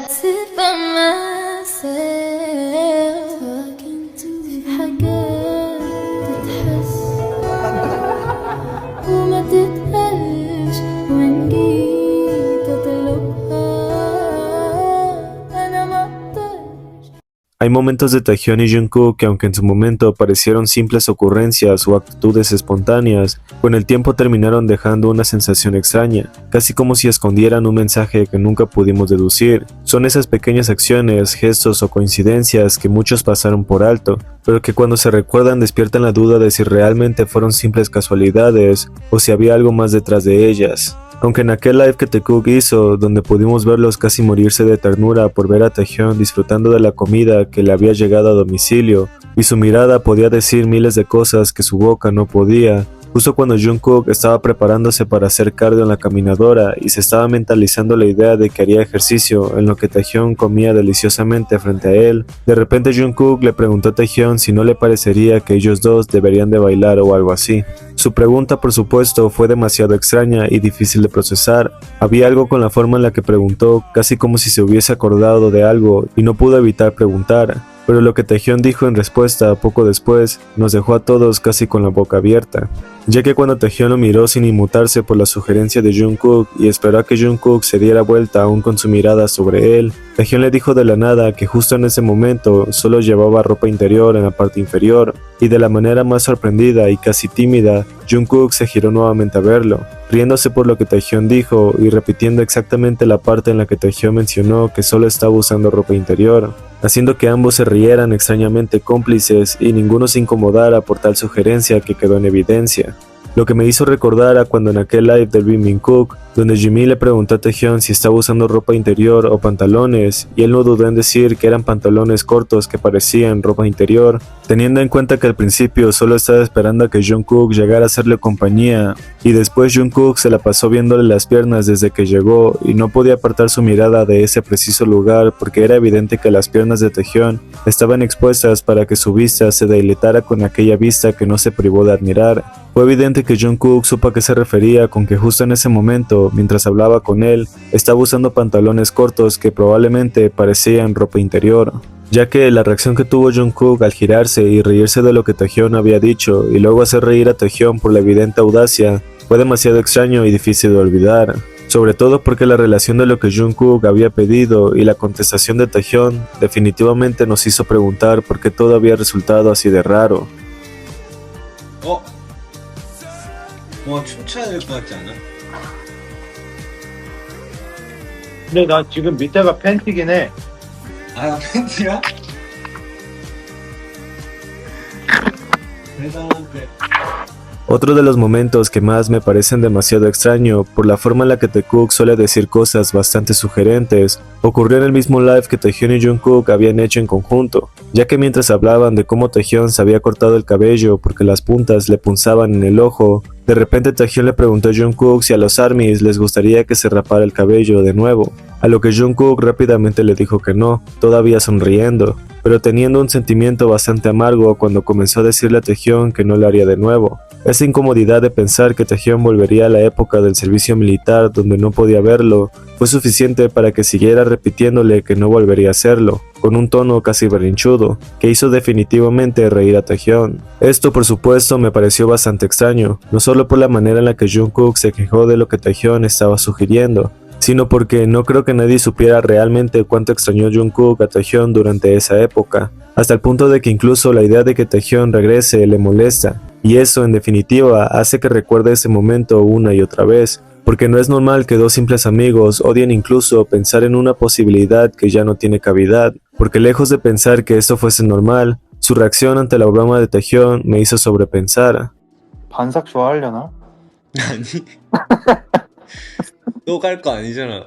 sit by myself talking to حاجات تتحس وما تتقالش وإن جيت أطلبها أنا مقدرش. Hay momentos de Taehyun y Jungkook que aunque en su momento parecieron simples ocurrencias o actitudes espontáneas, con el tiempo terminaron dejando una sensación extraña, casi como si escondieran un mensaje que nunca pudimos deducir. Son esas pequeñas acciones, gestos o coincidencias que muchos pasaron por alto, pero que cuando se recuerdan despiertan la duda de si realmente fueron simples casualidades o si había algo más detrás de ellas. Aunque en aquel live que Taekook hizo, donde pudimos verlos casi morirse de ternura por ver a Taehyun disfrutando de la comida que le había llegado a domicilio, y su mirada podía decir miles de cosas que su boca no podía, justo cuando Jungkook estaba preparándose para hacer cardio en la caminadora y se estaba mentalizando la idea de que haría ejercicio en lo que Taehyun comía deliciosamente frente a él, de repente Jungkook le preguntó a Taehyun si no le parecería que ellos dos deberían de bailar o algo así. Su pregunta, por supuesto, fue demasiado extraña y difícil de procesar. Había algo con la forma en la que preguntó, casi como si se hubiese acordado de algo y no pudo evitar preguntar. Pero lo que Taehyun dijo en respuesta poco después nos dejó a todos casi con la boca abierta, ya que cuando Taehyun lo miró sin inmutarse por la sugerencia de Jungkook y esperó a que Jungkook se diera vuelta aún con su mirada sobre él, Taehyun le dijo de la nada que justo en ese momento solo llevaba ropa interior en la parte inferior, y de la manera más sorprendida y casi tímida, Jungkook se giró nuevamente a verlo, riéndose por lo que Taehyun dijo y repitiendo exactamente la parte en la que Taehyun mencionó que solo estaba usando ropa interior, haciendo que ambos se rieran extrañamente cómplices y ninguno se incomodara por tal sugerencia que quedó en evidencia. Lo que me hizo recordar a cuando en aquel live del Jungkook, donde Jimin le preguntó a Taehyun si estaba usando ropa interior o pantalones, y él no dudó en decir que eran pantalones cortos que parecían ropa interior, teniendo en cuenta que al principio solo estaba esperando a que Jungkook llegara a hacerle compañía, y después Jungkook se la pasó viéndole las piernas desde que llegó y no podía apartar su mirada de ese preciso lugar porque era evidente que las piernas de Taehyun estaban expuestas para que su vista se deleitara con aquella vista que no se privó de admirar. Fue evidente que Jungkook supo a qué se refería con que justo en ese momento, mientras hablaba con él, estaba usando pantalones cortos que probablemente parecían ropa interior, ya que la reacción que tuvo Jungkook al girarse y reírse de lo que Taehyun había dicho y luego hacer reír a Taehyun por la evidente audacia fue demasiado extraño y difícil de olvidar, sobre todo porque la relación de lo que Jungkook había pedido y la contestación de Taehyun definitivamente nos hizo preguntar por qué todo había resultado así de raro. 뭐 춤춰야 될 것 같지 않아? 근데 나 지금 밑에가 팬티긴 해. 아 팬티야? 대단한데. Otro de los momentos que más me parecen demasiado extraño por la forma en la que Taekook suele decir cosas bastante sugerentes, ocurrió en el mismo live que Taehyun y Jungkook habían hecho en conjunto, ya que mientras hablaban de cómo Taehyun se había cortado el cabello porque las puntas le punzaban en el ojo, de repente Taehyun le preguntó a Jungkook si a los ARMYs les gustaría que se rapara el cabello de nuevo, a lo que Jungkook rápidamente le dijo que no, todavía sonriendo, pero teniendo un sentimiento bastante amargo cuando comenzó a decirle a Taehyun que no lo haría de nuevo. Esa incomodidad de pensar que Taehyun volvería a la época del servicio militar donde no podía verlo fue suficiente para que siguiera repitiéndole que no volvería a hacerlo, con un tono casi berrinchudo, que hizo definitivamente reír a Taehyun. Esto por supuesto me pareció bastante extraño, no solo por la manera en la que Jungkook se quejó de lo que Taehyun estaba sugiriendo, sino porque no creo que nadie supiera realmente cuánto extrañó Jungkook a Taehyun durante esa época, hasta el punto de que incluso la idea de que Taehyun regrese le molesta, y eso en definitiva hace que recuerde ese momento una y otra vez, porque no es normal que dos simples amigos odien incluso pensar en una posibilidad que ya no tiene cavidad, porque lejos de pensar que esto fuese normal, su reacción ante la broma de Taehyun me hizo sobrepensar. 반삭 좋아하려나? 아니 또 갈 거 아니잖아.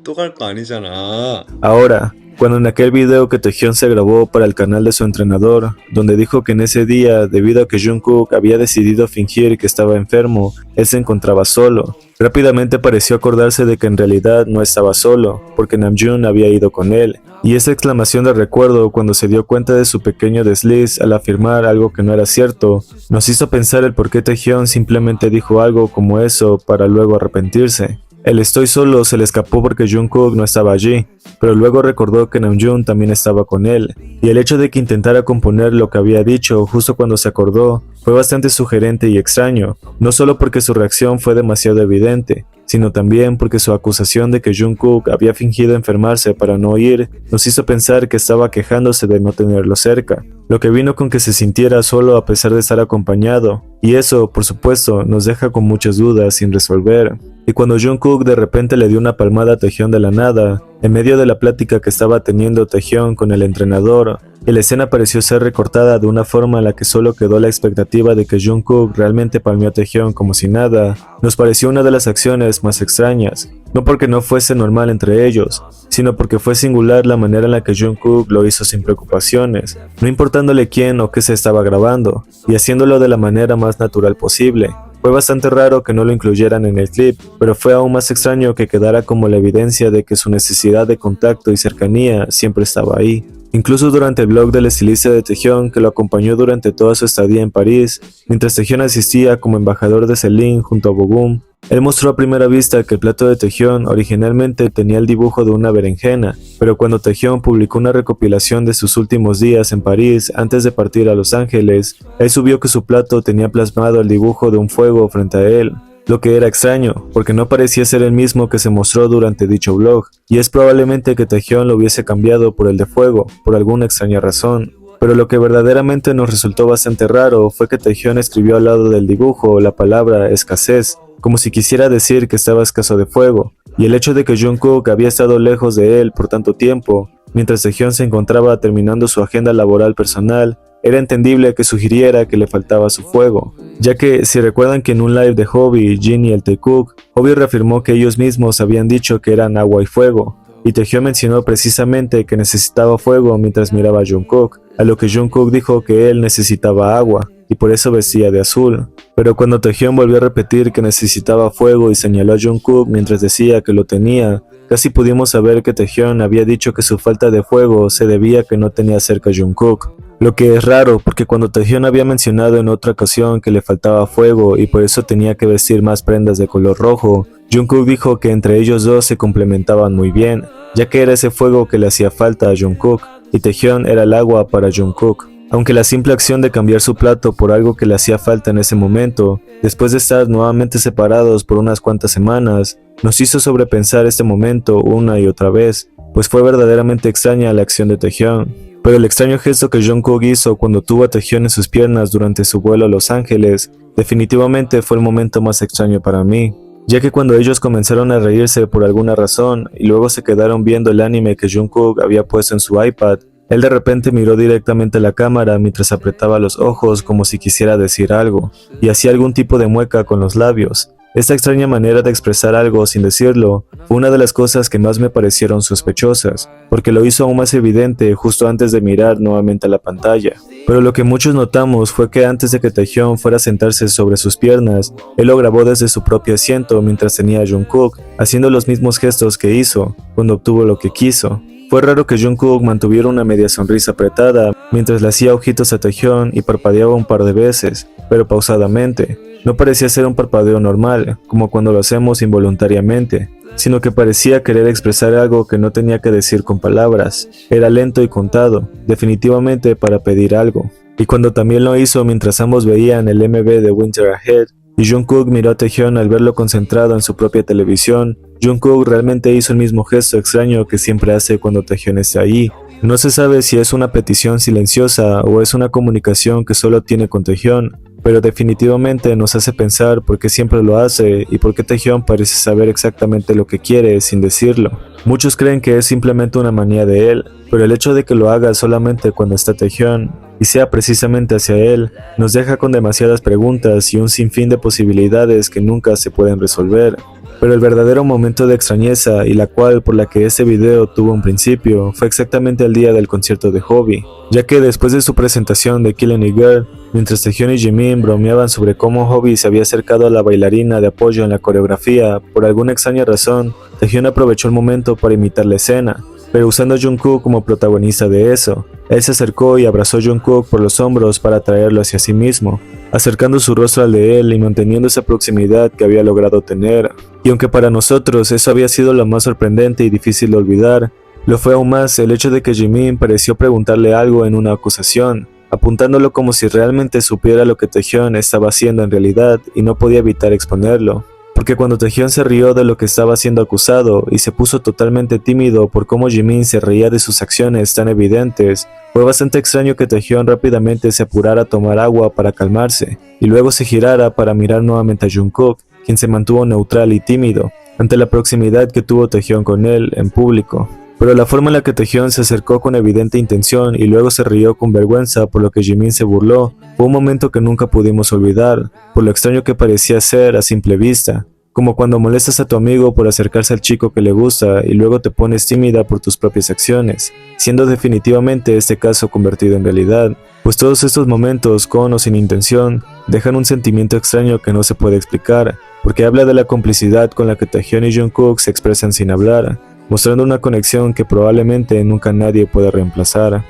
또 갈 거 아니잖아. Ahora, cuando en aquel video que Taehyun se grabó para el canal de su entrenador, donde dijo que en ese día, debido a que Jungkook había decidido fingir que estaba enfermo, él se encontraba solo. Rápidamente pareció acordarse de que en realidad no estaba solo, porque Namjoon había ido con él, y esa exclamación de recuerdo cuando se dio cuenta de su pequeño desliz al afirmar algo que no era cierto, nos hizo pensar el por qué Taehyun simplemente dijo algo como eso para luego arrepentirse. El estoy solo se le escapó porque Jungkook no estaba allí, pero luego recordó que Namjoon también estaba con él, y el hecho de que intentara componer lo que había dicho justo cuando se acordó fue bastante sugerente y extraño, no solo porque su reacción fue demasiado evidente, sino también porque su acusación de que Jungkook había fingido enfermarse para no ir nos hizo pensar que estaba quejándose de no tenerlo cerca, lo que vino con que se sintiera solo a pesar de estar acompañado, y eso, por supuesto, nos deja con muchas dudas sin resolver. Y cuando Jungkook de repente le dio una palmada a Taehyung de la nada, en medio de la plática que estaba teniendo Taehyung con el entrenador, y la escena pareció ser recortada de una forma en la que solo quedó la expectativa de que Jungkook realmente palmeó a Taehyung como si nada, nos pareció una de las acciones más extrañas, no porque no fuese normal entre ellos, sino porque fue singular la manera en la que Jungkook lo hizo sin preocupaciones, no importándole quién o qué se estaba grabando, y haciéndolo de la manera más natural posible. Fue bastante raro que no lo incluyeran en el clip, pero fue aún más extraño que quedara como la evidencia de que su necesidad de contacto y cercanía siempre estaba ahí. Incluso durante el vlog del estilista de Taehyung que lo acompañó durante toda su estadía en París, mientras Taehyung asistía como embajador de Celine junto a Bogum, él mostró a primera vista que el plato de Taehyung originalmente tenía el dibujo de una berenjena, pero cuando Taehyung publicó una recopilación de sus últimos días en París antes de partir a Los Ángeles, él subió que su plato tenía plasmado el dibujo de un fuego frente a él, lo que era extraño, porque no parecía ser el mismo que se mostró durante dicho vlog, y es probablemente que Taehyung lo hubiese cambiado por el de fuego, por alguna extraña razón. Pero lo que verdaderamente nos resultó bastante raro fue que Taehyung escribió al lado del dibujo la palabra escasez, como si quisiera decir que estaba escaso de fuego, y el hecho de que Jungkook había estado lejos de él por tanto tiempo, mientras Taehyung se encontraba terminando su agenda laboral personal, era entendible que sugiriera que le faltaba su fuego, ya que si recuerdan que en un live de Hobby, Jin y el Taekook, Hobby reafirmó que ellos mismos habían dicho que eran agua y fuego, y Taehyung mencionó precisamente que necesitaba fuego mientras miraba a Jungkook, a lo que Jungkook dijo que él necesitaba agua, y por eso vestía de azul. Pero cuando Taehyung volvió a repetir que necesitaba fuego y señaló a Jungkook mientras decía que lo tenía, casi pudimos saber que Taehyung había dicho que su falta de fuego se debía a que no tenía cerca a Jungkook. Lo que es raro porque cuando Taehyung había mencionado en otra ocasión que le faltaba fuego y por eso tenía que vestir más prendas de color rojo, Jungkook dijo que entre ellos dos se complementaban muy bien, ya que era ese fuego que le hacía falta a Jungkook, y Taehyung era el agua para Jungkook. Aunque la simple acción de cambiar su plato por algo que le hacía falta en ese momento, después de estar nuevamente separados por unas cuantas semanas, nos hizo sobrepensar este momento una y otra vez, pues fue verdaderamente extraña la acción de Taehyung. Pero el extraño gesto que Jungkook hizo cuando tuvo a Taehyung en sus piernas durante su vuelo a Los Ángeles, definitivamente fue el momento más extraño para mí, ya que cuando ellos comenzaron a reírse por alguna razón y luego se quedaron viendo el anime que Jungkook había puesto en su iPad, él de repente miró directamente a la cámara mientras apretaba los ojos como si quisiera decir algo, y hacía algún tipo de mueca con los labios. Esta extraña manera de expresar algo sin decirlo fue una de las cosas que más me parecieron sospechosas, porque lo hizo aún más evidente justo antes de mirar nuevamente a la pantalla. Pero lo que muchos notamos fue que antes de que Taehyung fuera a sentarse sobre sus piernas, él lo grabó desde su propio asiento mientras tenía a Jungkook, haciendo los mismos gestos que hizo cuando obtuvo lo que quiso. Fue raro que Jungkook mantuviera una media sonrisa apretada mientras le hacía ojitos a Taehyung y parpadeaba un par de veces, pero pausadamente. No parecía ser un parpadeo normal, como cuando lo hacemos involuntariamente, sino que parecía querer expresar algo que no tenía que decir con palabras. Era lento y contado, definitivamente para pedir algo. Y cuando también lo hizo mientras ambos veían el MV de Winter Ahead, y Jungkook miró a Taehyung al verlo concentrado en su propia televisión, Jungkook realmente hizo el mismo gesto extraño que siempre hace cuando Taehyung está ahí. No se sabe si es una petición silenciosa o es una comunicación que solo tiene con Taehyung, pero definitivamente nos hace pensar por qué siempre lo hace y por qué Taehyung parece saber exactamente lo que quiere sin decirlo. Muchos creen que es simplemente una manía de él, pero el hecho de que lo haga solamente cuando está Taehyung y sea precisamente hacia él, nos deja con demasiadas preguntas y un sinfín de posibilidades que nunca se pueden resolver. Pero el verdadero momento de extrañeza y la cual por la que este video tuvo un principio fue exactamente el día del concierto de Hobby, ya que después de su presentación de Killing a Girl, mientras Taehyung y Jimin bromeaban sobre cómo Hobby se había acercado a la bailarina de apoyo en la coreografía, por alguna extraña razón, Taehyung aprovechó el momento para imitar la escena, pero usando a Jungkook como protagonista de eso. Él se acercó y abrazó a Jungkook por los hombros para atraerlo hacia sí mismo, acercando su rostro al de él y manteniendo esa proximidad que había logrado tener. Y aunque para nosotros eso había sido lo más sorprendente y difícil de olvidar, lo fue aún más el hecho de que Jimin pareció preguntarle algo en una acusación, apuntándolo como si realmente supiera lo que Taehyun estaba haciendo en realidad y no podía evitar exponerlo. Porque cuando Taehyun se rió de lo que estaba siendo acusado y se puso totalmente tímido por cómo Jimin se reía de sus acciones tan evidentes, fue bastante extraño que Taehyun rápidamente se apurara a tomar agua para calmarse, y luego se girara para mirar nuevamente a Jungkook, quien se mantuvo neutral y tímido, ante la proximidad que tuvo Taehyun con él en público. Pero la forma en la que Taehyun se acercó con evidente intención y luego se rió con vergüenza por lo que Jimin se burló, fue un momento que nunca pudimos olvidar, por lo extraño que parecía ser a simple vista. Como cuando molestas a tu amigo por acercarse al chico que le gusta y luego te pones tímida por tus propias acciones, siendo definitivamente este caso convertido en realidad, pues todos estos momentos, con o sin intención, dejan un sentimiento extraño que no se puede explicar, porque habla de la complicidad con la que Taehyun y Jungkook se expresan sin hablar, mostrando una conexión que probablemente nunca nadie pueda reemplazar.